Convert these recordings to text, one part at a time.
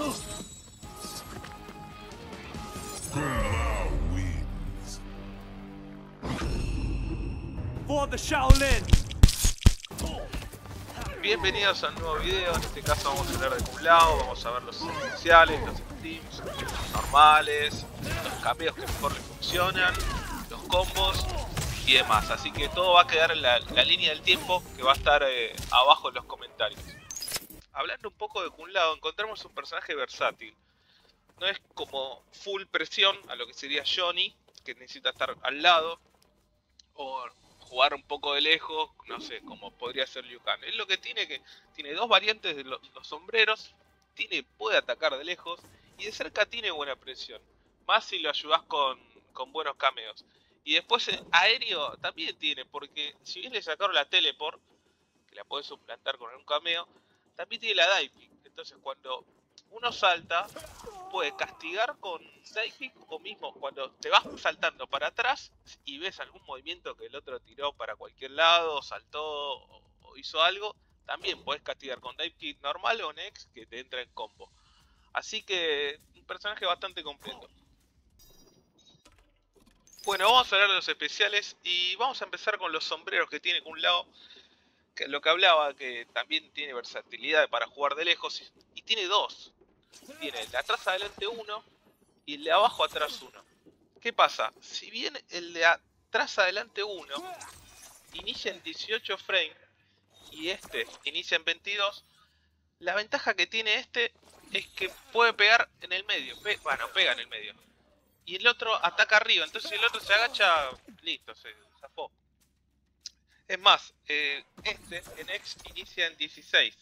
For the Shaolin. Bienvenidos a un nuevo video. En este caso vamos a hablar de Kung Lao. Vamos a ver los especiales, los steams, los normales, los cambios que mejor les funcionan, los combos y demás. Así que todo va a quedar en la línea del tiempo que va a estar abajo en los comentarios. Hablando un poco de Kung Lao, encontramos un personaje versátil. No es como full presión a lo que sería Johnny, que necesita estar al lado, o jugar un poco de lejos, no sé, como podría ser Liu Kang. Es lo que tiene, que tiene dos variantes de los sombreros, puede atacar de lejos y de cerca tiene buena presión, más si lo ayudas con buenos cameos. Y después en aéreo también tiene, porque si bien le sacaron la teleport, que la puedes suplantar con un cameo, también tiene la dive kick. Entonces cuando uno salta, puede castigar con dive kick, o mismo cuando te vas saltando para atrás y ves algún movimiento que el otro tiró para cualquier lado, saltó o hizo algo, también puedes castigar con dive kick normal o next, que te entra en combo. Así que un personaje bastante completo. Bueno, vamos a hablar de los especiales y vamos a empezar con los sombreros que tiene Kung Lao. Que lo que hablaba, que también tiene versatilidad para jugar de lejos, y tiene dos. Tiene el de atrás adelante 1 y el de abajo atrás 1. ¿Qué pasa? Si bien el de atrás adelante 1 inicia en 18 frames y este inicia en 22, la ventaja que tiene este es que puede pegar en el medio. Bueno, pega en el medio. Y el otro ataca arriba, entonces si el otro se agacha, listo, se zafó. Es más, este en X inicia en 16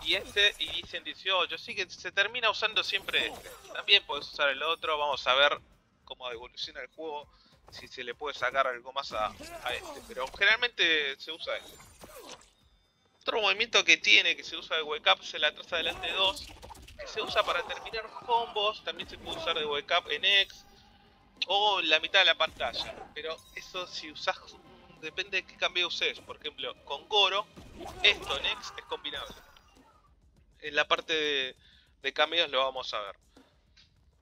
y este inicia en 18, así que se termina usando siempre este. También puedes usar el otro, vamos a ver cómo evoluciona el juego, si se le puede sacar algo más a este, pero generalmente se usa este. Otro movimiento que tiene, que se usa de wake up, es el atrás adelante 2, que se usa para terminar combos, también se puede usar de wake up en X o en la mitad de la pantalla, pero eso si usás, depende de qué cambio uses. Por ejemplo, con Goro, esto en X es combinable. En la parte de cameos lo vamos a ver.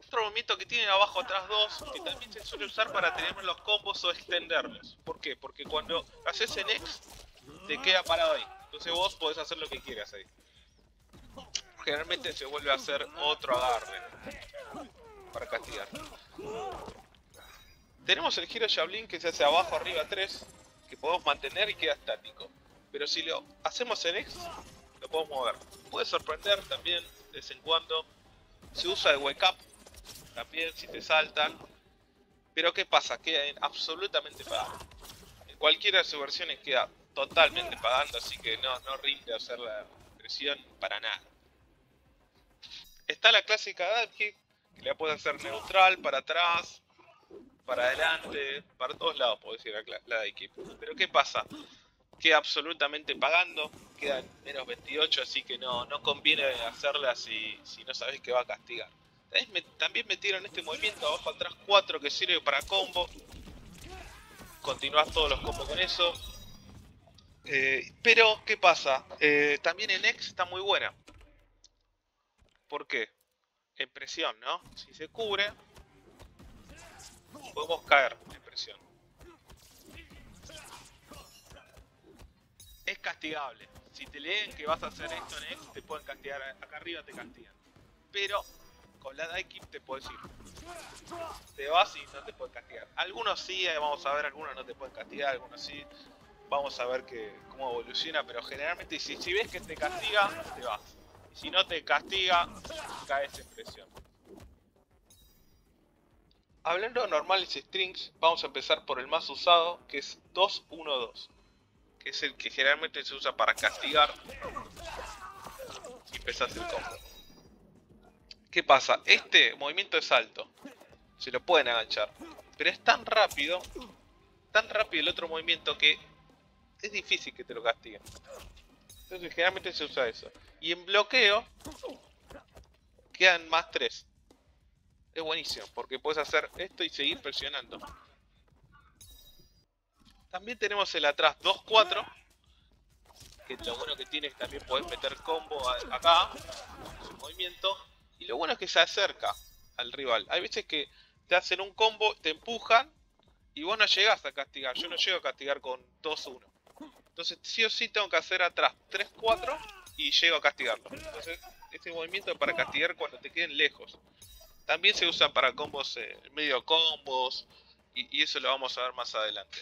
Otro movimiento que tiene abajo atrás 2, que también se suele usar para tener los combos o extenderlos. ¿Por qué? Porque cuando haces en X, te queda parado ahí. Entonces vos podés hacer lo que quieras ahí. Generalmente se vuelve a hacer otro agarre para castigar. Tenemos el giro Shaolin que se hace abajo, arriba 3, que podemos mantener y queda estático. Pero si lo hacemos en X, lo podemos mover. Puede sorprender también de vez en cuando. Se usa de wake up también si te saltan. Pero ¿qué pasa? Queda absolutamente pagando. En cualquiera de sus versiones queda totalmente pagando, así que no rinde hacer la presión para nada. Está la clásica dive kick, que la puedes hacer neutral, para atrás, para adelante, para todos lados podés ir la dive kick. Pero ¿qué pasa? Queda absolutamente pagando, queda en menos 28, así que no conviene hacerla si no sabés que va a castigar. También metieron este movimiento abajo atrás 4 que sirve para combo. Continuás todos los combos con eso. Pero, ¿qué pasa? También en X está muy buena. ¿Por qué? En presión, ¿no? Si se cubre, podemos caer en presión. Es castigable. Si te leen que vas a hacer esto en X, te pueden castigar. Acá arriba te castigan. Pero con la dive kick te puedes ir. Te vas y no te pueden castigar. Algunos sí, vamos a ver, algunos no te pueden castigar, algunos sí. Vamos a ver cómo evoluciona, pero generalmente si ves que te castiga, te vas. Y si no te castiga, caes en presión. Hablando de normales strings, vamos a empezar por el más usado, que es 2-1-2. Que es el que generalmente se usa para castigar y empezás el combo. ¿Qué pasa? Este movimiento es alto, se lo pueden agachar, pero es tan rápido el otro movimiento, que es difícil que te lo castiguen. Entonces generalmente se usa eso. Y en bloqueo quedan más 3. Es buenísimo, porque puedes hacer esto y seguir presionando. También tenemos el atrás 2-4, que lo bueno que tiene es que también podés meter combo acá, su movimiento. movimiento. Y lo bueno es que se acerca al rival. Hay veces que te hacen un combo, te empujan y vos no llegás a castigar. Yo no llego a castigar con 2-1. Entonces sí o sí tengo que hacer atrás 3-4 y llego a castigarlo. Entonces este movimiento es para castigar cuando te queden lejos. También se usa para combos, medio combos, y eso lo vamos a ver más adelante.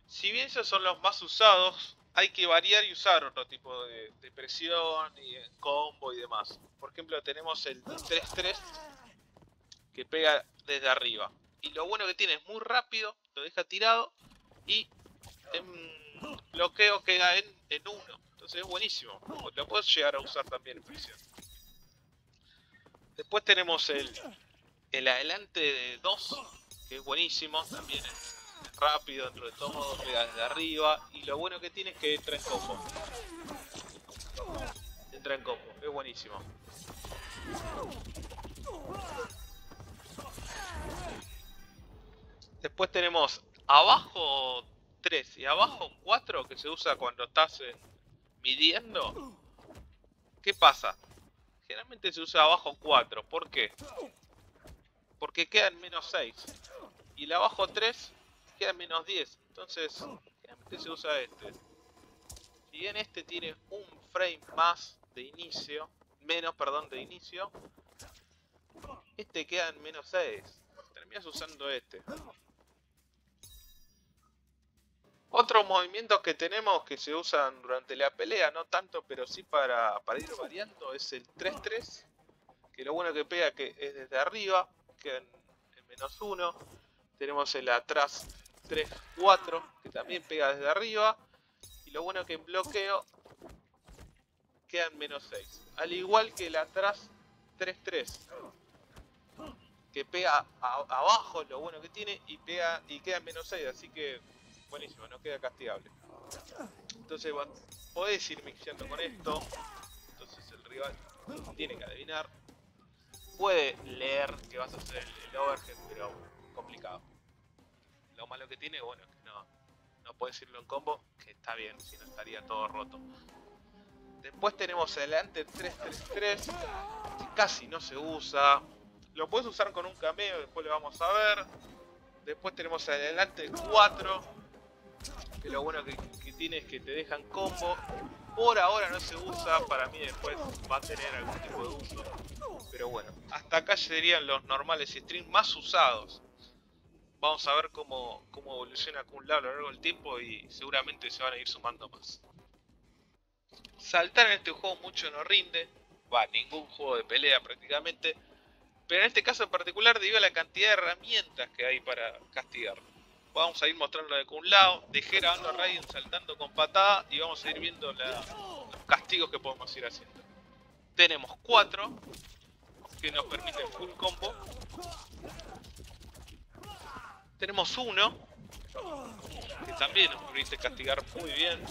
Si bien esos son los más usados, hay que variar y usar otro tipo de presión y combo y demás. Por ejemplo, tenemos el 3-3 que pega desde arriba. Y lo bueno que tiene es muy rápido, lo deja tirado y en bloqueo queda en 1. Entonces es buenísimo. Lo puedes llegar a usar también en presión. Después tenemos el adelante de 2, que es buenísimo, también es rápido dentro de todo, pega desde arriba, y lo bueno que tiene es que entra en combo. Entra en combo, es buenísimo. Después tenemos abajo 3 y abajo 4, que se usa cuando estás midiendo. ¿Qué pasa? Generalmente se usa abajo 4, ¿por qué? Porque queda en menos 6. Y el abajo 3 queda en menos 10. Entonces, generalmente se usa este. Si bien este tiene un frame más de inicio, menos, perdón, de inicio, este queda en menos 6. Terminas usando este. Otros movimientos que tenemos que se usan durante la pelea, no tanto, pero sí para ir variando, es el 3-3. Que lo bueno que pega que es desde arriba, queda en menos 1. Tenemos el atrás 3-4, que también pega desde arriba. Y lo bueno que en bloqueo queda en menos 6. Al igual que el atrás 3-3, que pega abajo, lo bueno que tiene, y queda en menos 6. Así que buenísimo, no queda castigable. Entonces podés ir mixeando con esto. Entonces el rival tiene que adivinar. Puede leer que vas a hacer el overhead, pero complicado. Lo malo que tiene, bueno, es que no puedes irlo en combo, que está bien, si no estaría todo roto. Después tenemos adelante 3-3-3, que casi no se usa. Lo puedes usar con un cameo, después lo vamos a ver. Después tenemos adelante 4, que lo bueno que tiene es que te dejan combo. Por ahora no se usa, para mí después va a tener algún tipo de uso. Pero bueno, hasta acá serían los normales streams más usados. Vamos a ver cómo evoluciona Kung Lao a lo largo del tiempo y seguramente se van a ir sumando más. Saltar en este juego mucho no rinde, ningún juego de pelea prácticamente, pero en este caso en particular debido a la cantidad de herramientas que hay para castigar. Vamos a ir mostrando la de Kung Lao, dejé grabando a Raiden saltando con patada y vamos a ir viendo los castigos que podemos ir haciendo. Tenemos 4 que nos permiten full combo. Tenemos 1 que también nos permite castigar muy bien.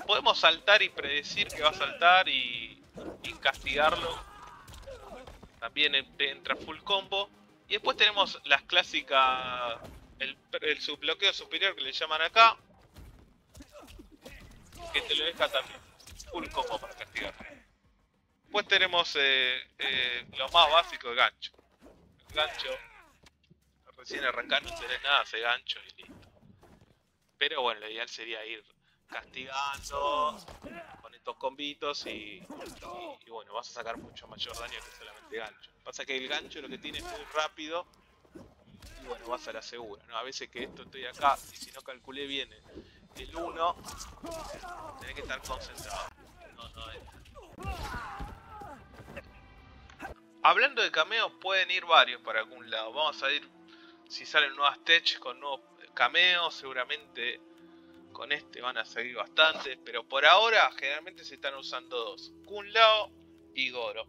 Podemos saltar y predecir que va a saltar y castigarlo. También entra full combo. Y después tenemos las clásicas, el subbloqueo superior que le llaman acá, que te lo deja también full combo para castigar. Después tenemos lo más básico de gancho. El gancho, recién arrancando no tenés nada, hace gancho y listo. Pero bueno, lo ideal sería ir castigando con estos combitos y bueno, vas a sacar mucho mayor daño que solamente gancho. Pasa que el gancho lo que tiene es muy rápido y bueno, vas a la segura, ¿no? A veces que estoy acá y si no calculé bien el 1, tenés que estar concentrado. Hablando de cameos, pueden ir varios para algún lado. Vamos a ir, si salen nuevas tech con nuevos cameos, seguramente con este van a seguir bastantes, pero por ahora generalmente se están usando 2, Kung Lao y Goro.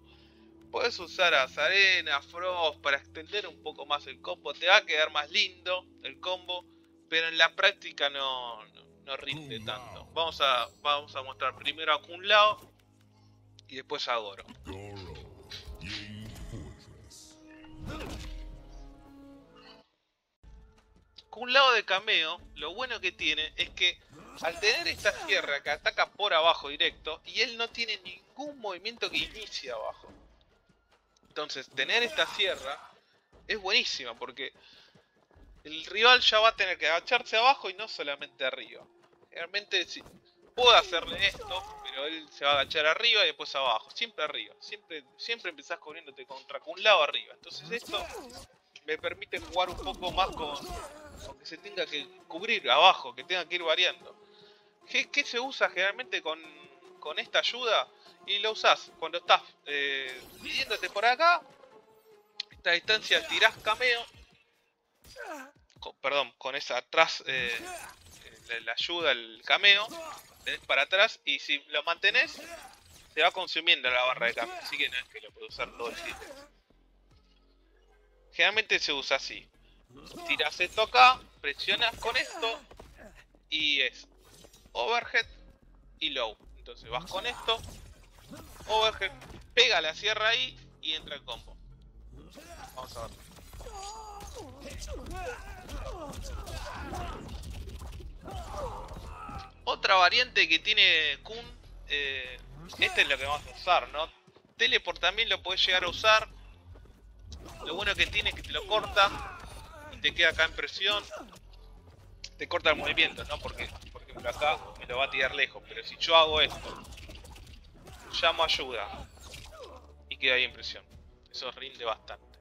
Puedes usar a Zarena, Frost para extender un poco más el combo, te va a quedar más lindo el combo, pero en la práctica no rinde tanto. Vamos a mostrar primero a Kung Lao y después a Goro. Kun Lao de cameo, lo bueno que tiene es que al tener esta sierra que ataca por abajo directo, y él no tiene ningún movimiento que inicie abajo. Entonces, tener esta sierra es buenísima porque el rival ya va a tener que agacharse abajo y no solamente arriba. Realmente sí, puedo hacerle esto, pero él se va a agachar arriba y después abajo. Siempre arriba. Siempre empezás corriéndote contra Kun Lao arriba. Entonces esto me permite jugar un poco más con que se tenga que cubrir abajo, que tenga que ir variando. ¿Qué se usa generalmente con esta ayuda? Y lo usás cuando estás pidiéndote por acá. Esta distancia tirás cameo. Con esa atrás, la ayuda, el cameo. Tenés para atrás y si lo mantenés, se va consumiendo la barra de cameo. Así que no es que lo puedo usar todo el tiempo. Generalmente se usa así. Tirás esto acá, presionas con esto y es overhead y low. Entonces vas con esto, overhead, pega la sierra ahí y entra el combo. Vamos a ver. Otra variante que tiene Kun, este es lo que vamos a usar, ¿no? Teleport también lo podés llegar a usar. Lo bueno que tiene es que te lo corta y te queda acá en presión. Te corta el movimiento, ¿no? Porque, por ejemplo, acá me lo va a tirar lejos. Pero si yo hago esto, llamo ayuda y queda ahí en presión. Eso rinde bastante.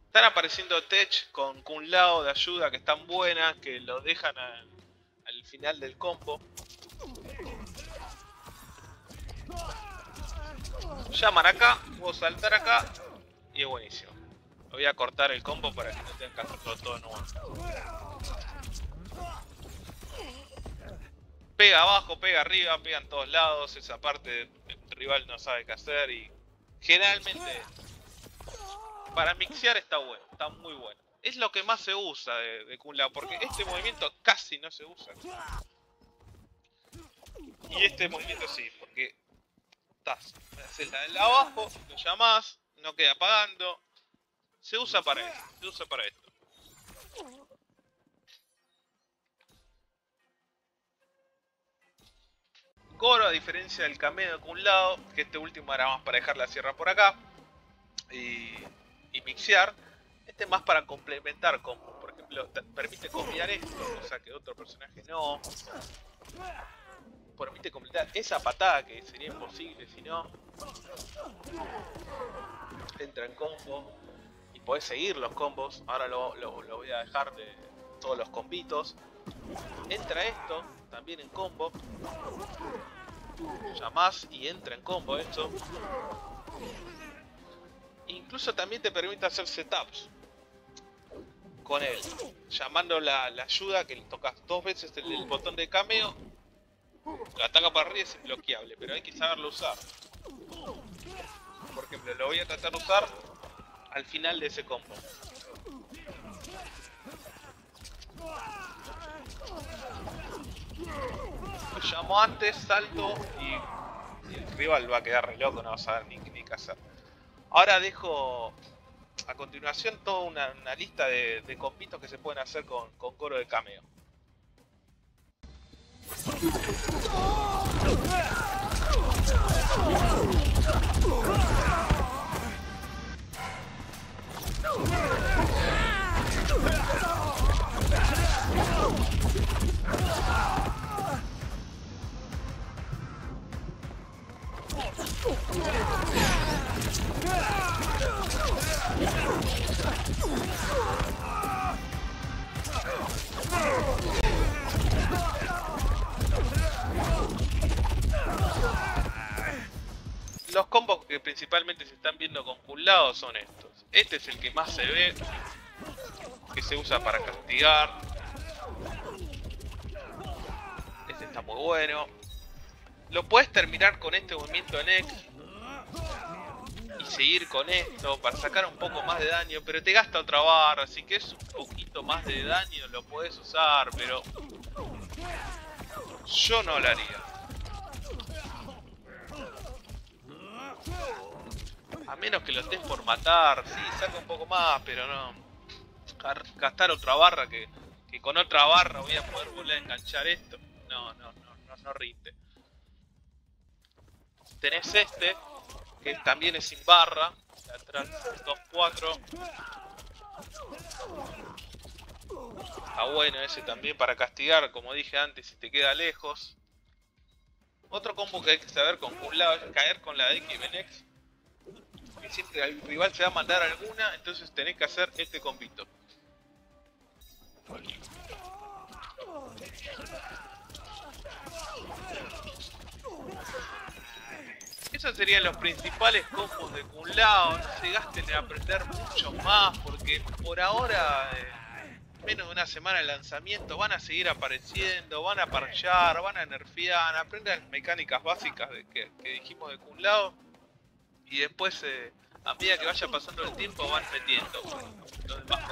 Están apareciendo tech con Kun Lao de ayuda que están buenas, que lo dejan al final del combo. Llaman acá, puedo saltar acá y es buenísimo. Voy a cortar el combo para que no tengan que hacerlo todo de nuevo. Pega abajo, pega arriba, pega en todos lados. Esa parte el rival no sabe qué hacer y generalmente para mixear está bueno, está muy bueno. Es lo que más se usa de Kun Lao, porque este movimiento casi no se usa. Y este movimiento sí, porque haces la del abajo, lo llamás, no queda apagando. Se usa para eso, se usa para esto. Goro, a diferencia del cameo de Kun Lao, que este último era más para dejar la sierra por acá y mixear, este es más para complementar combos. Por ejemplo, permite combinar esto, cosa que otro personaje no. Permite completar esa patada que sería imposible si no. Entra en combo y podés seguir los combos. Ahora lo voy a dejar de todos los combitos. Entra esto también en combo. Llamás y entra en combo esto. Incluso también te permite hacer setups con él, llamando la ayuda, que le tocas 2 veces el botón de cameo. Lo ataca para arriba, es imbloqueable, pero hay que saberlo usar. Por ejemplo, lo voy a tratar de usar al final de ese combo. Lo llamo antes, salto y el rival va a quedar re loco, no va a saber ni qué hacer. Ahora dejo a continuación toda una lista de combitos que se pueden hacer con Goro de cameo. Los combos que principalmente se están viendo con Kun Lao son estos. Este es el que más se ve, que se usa para castigar. Este está muy bueno. Lo puedes terminar con este movimiento en X y seguir con esto para sacar un poco más de daño, pero te gasta otra barra, así que es un poquito más de daño, lo puedes usar, pero yo no lo haría. A menos que lo estés por matar, sí, saca un poco más, pero no. gastar otra barra que con otra barra voy a poder volver a enganchar esto. No rinde. Tenés este, que también es sin barra, de atrás 2-4. Está bueno ese también para castigar, como dije antes, si te queda lejos. Otro combo que hay que saber con un lado es caer con la de X-Benex. Que siempre el rival se va a mandar alguna, entonces tenés que hacer este combito. Esos serían los principales combos de Kung Lao. No se gasten en aprender mucho más, porque por ahora, menos de una semana de lanzamiento, van a seguir apareciendo, van a parchear, van a nerfear, aprendan mecánicas básicas que dijimos de Kung Lao. Y después, a medida que vaya pasando el tiempo, van metiendo los demás.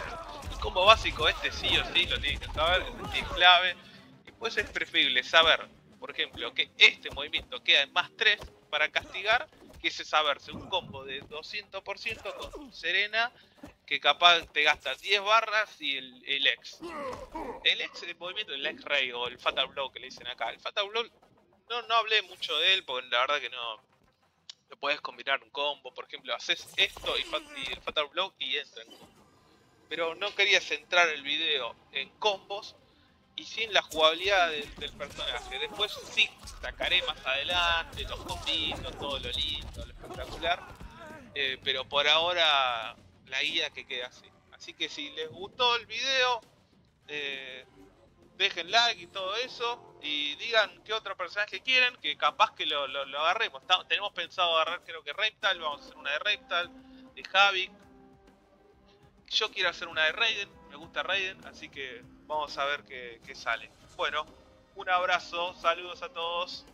El combo básico este sí o sí lo tienen que saber, es clave. Y pues es preferible saber, por ejemplo, que este movimiento queda en +3 para castigar, que ese saberse un combo de 200% con Serena, que capaz te gasta 10 barras y el X. El movimiento del X-Ray o el Fatal Blow que le dicen acá. El Fatal Blow, no hablé mucho de él porque la verdad que no puedes combinar un combo. Por ejemplo, haces esto y el Fatal Blow y entra en combo. Pero no quería centrar el video en combos y sin la jugabilidad del personaje. Después sí sacaré más adelante los combitos, todo lo lindo, lo espectacular. Pero por ahora la guía que queda así. Así que si les gustó el video, dejen like y todo eso. Y digan qué otro personaje quieren, que capaz que lo agarremos. Tenemos pensado agarrar, creo que Reptile. Vamos a hacer una de Reptile, de Havik. Yo quiero hacer una de Raiden, me gusta Raiden, así que vamos a ver qué sale. Bueno, un abrazo, saludos a todos.